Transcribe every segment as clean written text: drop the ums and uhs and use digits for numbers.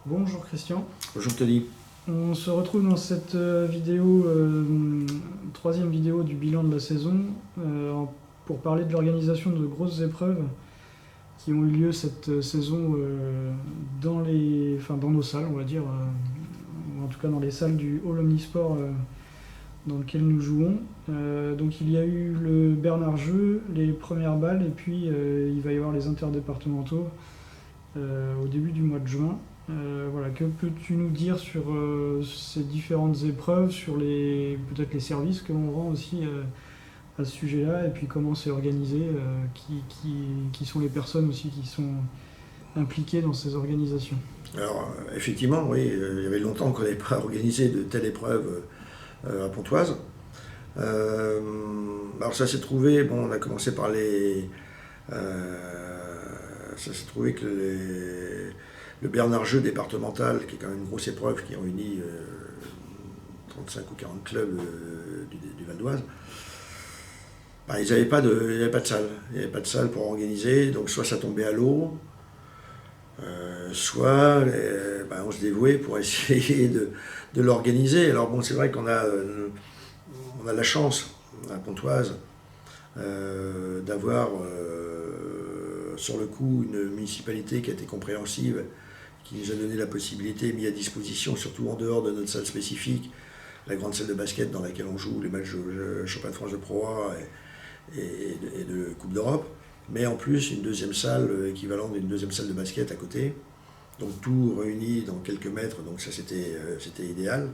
Bonjour Christian. Bonjour Tony. On se retrouve dans cette vidéo, troisième vidéo du bilan de la saison, pour parler de l'organisation de grosses épreuves qui ont eu lieu cette saison dans nos salles, on va dire, ou en tout cas dans les salles du Hall Omnisport dans lequel nous jouons. Donc il y a eu le Bernard Jeu, les premières balles, et puis il va y avoir les interdépartementaux au début du mois de juin. Voilà, que peux-tu nous dire sur ces différentes épreuves, sur peut-être les services que l'on rend aussi à ce sujet-là, et puis comment c'est organisé, qui sont les personnes aussi qui sont impliquées dans ces organisations? Alors, effectivement, oui, il y avait longtemps qu'on n'avait pas organisé de telle épreuve à Pontoise. Alors ça s'est trouvé, bon, on a commencé par ça s'est trouvé que le Bernard Jeu départemental, qui est quand même une grosse épreuve qui réunit 35 ou 40 clubs du Val d'Oise, ben, ils n'avaient pas de salle. Il n'y avait pas de salle pour organiser, donc soit ça tombait à l'eau, soit ben, on se dévouait pour essayer de l'organiser. Alors bon, c'est vrai qu'on a la chance à Pontoise d'avoir sur le coup une municipalité qui a été compréhensive, qui nous a donné la possibilité, mis à disposition, surtout en dehors de notre salle spécifique, la grande salle de basket dans laquelle on joue les matchs de championnat de France de Pro A et de Coupe d'Europe, mais en plus une deuxième salle équivalente d'une deuxième salle de basket à côté. Donc tout réuni dans quelques mètres, donc ça c'était idéal.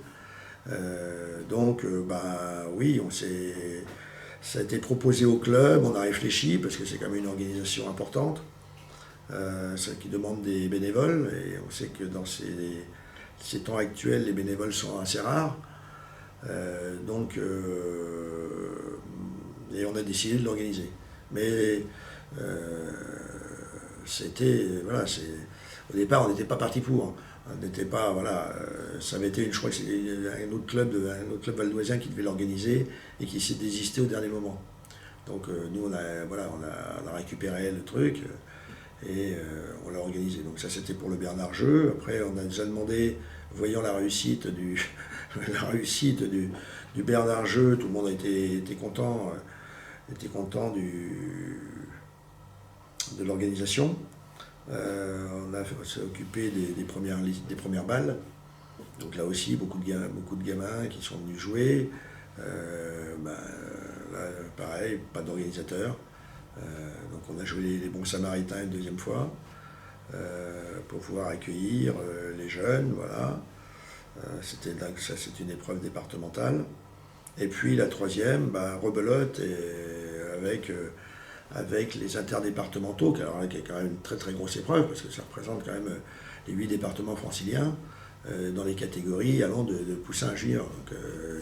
Bah oui, ça a été proposé au club, on a réfléchi parce que c'est quand même une organisation importante, qui demande des bénévoles, et on sait que dans ces temps actuels, les bénévoles sont assez rares. Et on a décidé de l'organiser. Mais au départ, on n'était pas parti pour. On n'était pas, voilà, ça avait été, je crois que c'était un autre club valdoisien qui devait l'organiser et qui s'est désisté au dernier moment. Donc nous, on a récupéré le truc et on l'a organisé. Donc ça, c'était pour le Bernard Jeu. Après, on a déjà demandé, voyant la réussite du Bernard Jeu, tout le monde était content de l'organisation. On s'est occupé des premières balles. Donc là aussi, beaucoup de gamins qui sont venus jouer. Là, pareil, pas d'organisateur. Donc on a joué les bons samaritains une deuxième fois pour pouvoir accueillir les jeunes. Voilà. Ça, c'est une épreuve départementale. Et puis la troisième, rebelote, avec les interdépartementaux, qui est quand même une très très grosse épreuve, parce que ça représente quand même les 8 départements franciliens, dans les catégories allant de poussins à juniors, donc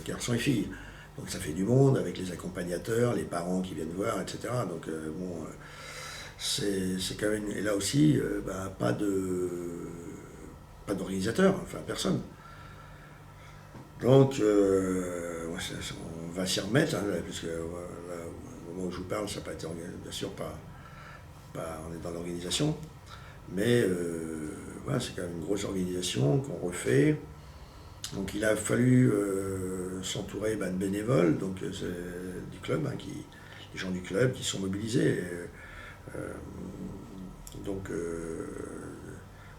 garçons et filles. Donc ça fait du monde, avec les accompagnateurs, les parents qui viennent voir, etc. Donc c'est quand même... Et là aussi, pas d'organisateur, enfin personne. Donc on va s'y remettre, hein, puisque au moment où je vous parle, ça n'a pas été organisé, bien sûr, on est dans l'organisation, mais c'est quand même une grosse organisation qu'on refait. Donc il a fallu s'entourer de bénévoles, donc du club, les gens du club qui sont mobilisés.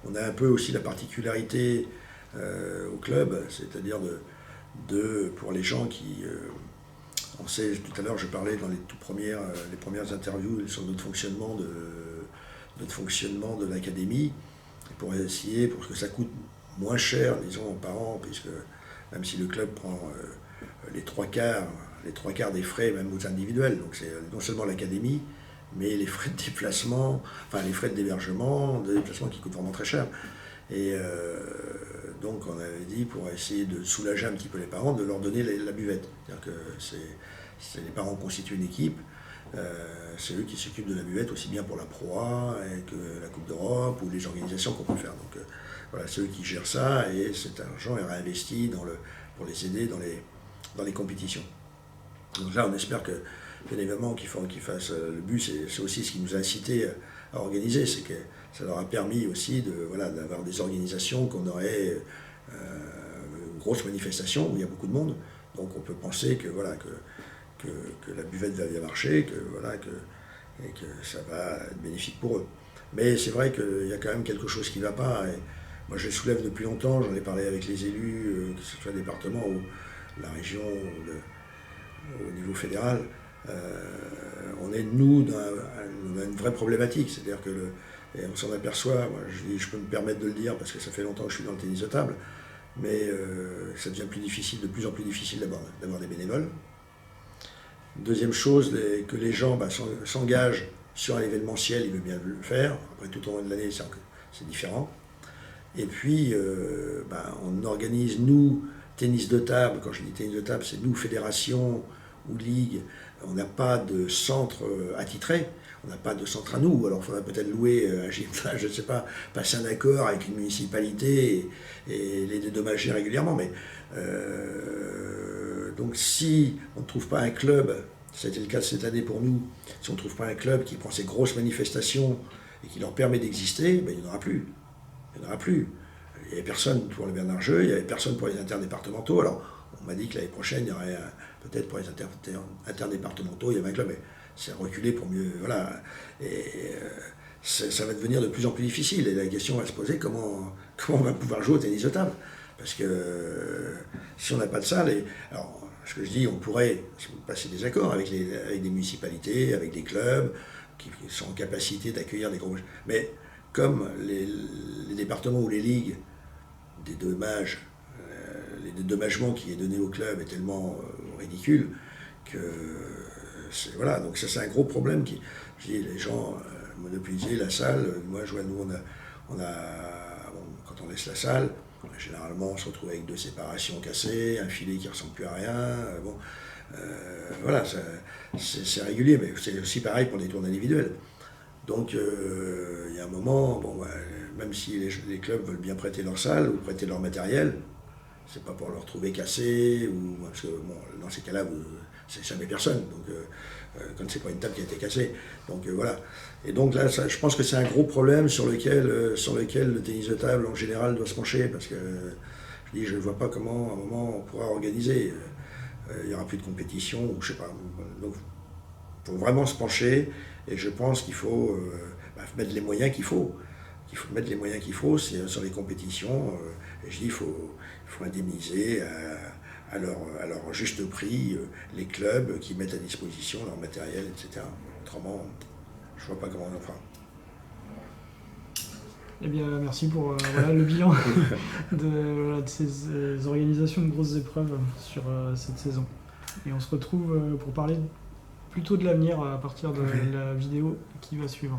On a un peu aussi la particularité au club, c'est-à-dire pour les gens qui... on sait, tout à l'heure, je parlais dans les premières interviews sur notre fonctionnement de l'académie, pour que ça coûte moins cher, disons, aux parents, puisque même si le club prend les trois quarts des frais, même aux individuels, donc c'est non seulement l'académie, mais les frais de déplacement, enfin les frais de déplacement qui coûtent vraiment très cher. Et donc on avait dit, pour essayer de soulager un petit peu les parents, de leur donner la buvette. C'est-à-dire que les parents constituent une équipe, c'est eux qui s'occupent de la buvette, aussi bien pour la Pro A que la Coupe d'Europe ou les organisations qu'on peut faire. Donc voilà, c'est eux qui gèrent ça, et cet argent est réinvesti pour les aider dans les compétitions. Donc là, on espère que, bien évidemment, qu'ils fassent le but, c'est aussi ce qui nous a incité à organiser. C'est que ça leur a permis aussi d'avoir des organisations qu'on aurait une grosse manifestation où il y a beaucoup de monde. Donc on peut penser que la buvette va bien marcher, et que ça va être bénéfique pour eux. Mais c'est vrai qu'il y a quand même quelque chose qui ne va pas. Et moi je le soulève depuis longtemps, j'en ai parlé avec les élus, que ce soit le département ou la région ou au niveau fédéral. On a une vraie problématique, c'est-à-dire et on s'en aperçoit, moi je peux me permettre de le dire parce que ça fait longtemps que je suis dans le tennis de table, mais ça devient de plus en plus difficile d'avoir des bénévoles. Deuxième chose, que les gens s'engagent sur un événementiel, ils veulent bien le faire, après tout au long de l'année c'est différent. Et puis on organise, nous, tennis de table, quand je dis tennis de table, c'est nous, fédération ou ligue, on n'a pas de centre attitré, on n'a pas de centre à nous, alors il faudrait peut-être louer un gymnase, je ne sais pas, passer un accord avec une municipalité et les dédommager régulièrement, mais donc si on ne trouve pas un club, ça a été le cas cette année pour nous, si on ne trouve pas un club qui prend ces grosses manifestations et qui leur permet d'exister, il n'y en aura plus. Il n'y en aura plus. Il n'y avait personne pour le Bernard-Jeu, il n'y avait personne pour les interdépartementaux. Alors, on m'a dit que l'année prochaine, il y aurait peut-être pour les interdépartementaux, il y avait un club, mais c'est reculé pour mieux. Voilà. Et ça va devenir de plus en plus difficile. Et la question va se poser comment on va pouvoir jouer au tennis de table. Parce que si on n'a pas de salle, alors, ce que je dis, on pourrait passer des accords avec des municipalités, avec des clubs qui sont en capacité d'accueillir des gros. Mais comme les départements ou les ligues, les dédommagements qui est donné au club est tellement ridicule que voilà, donc ça c'est un gros problème je dis, les gens monopoliser la salle. Moi je vois, nous quand on laisse la salle, généralement on se retrouve avec 2 séparations cassées, un filet qui ne ressemble plus à rien. Voilà, c'est régulier, mais c'est aussi pareil pour les tournois individuels. Donc il y a un moment, même si les clubs veulent bien prêter leur salle ou prêter leur matériel, c'est pas pour le retrouver cassé, parce que dans ces cas-là, c'est jamais personne, donc quand c'est pas une table qui a été cassée. Donc voilà. Et donc là, je pense que c'est un gros problème sur lequel le tennis de table en général doit se pencher, parce que je ne vois pas comment à un moment on pourra organiser. Il n'y aura plus de compétition, ou je sais pas. Donc il faut vraiment se pencher, et je pense qu'il faut mettre les moyens qu'il faut. Il faut mettre les moyens qu'il faut sur les compétitions. Et je dis, il faut indemniser à leur juste prix les clubs qui mettent à disposition leur matériel, etc. Autrement, je ne vois pas comment on en fera. Eh bien, merci pour le bilan de ces organisations de grosses épreuves sur cette saison. Et on se retrouve pour parler plutôt de l'avenir à partir de la vidéo qui va suivre.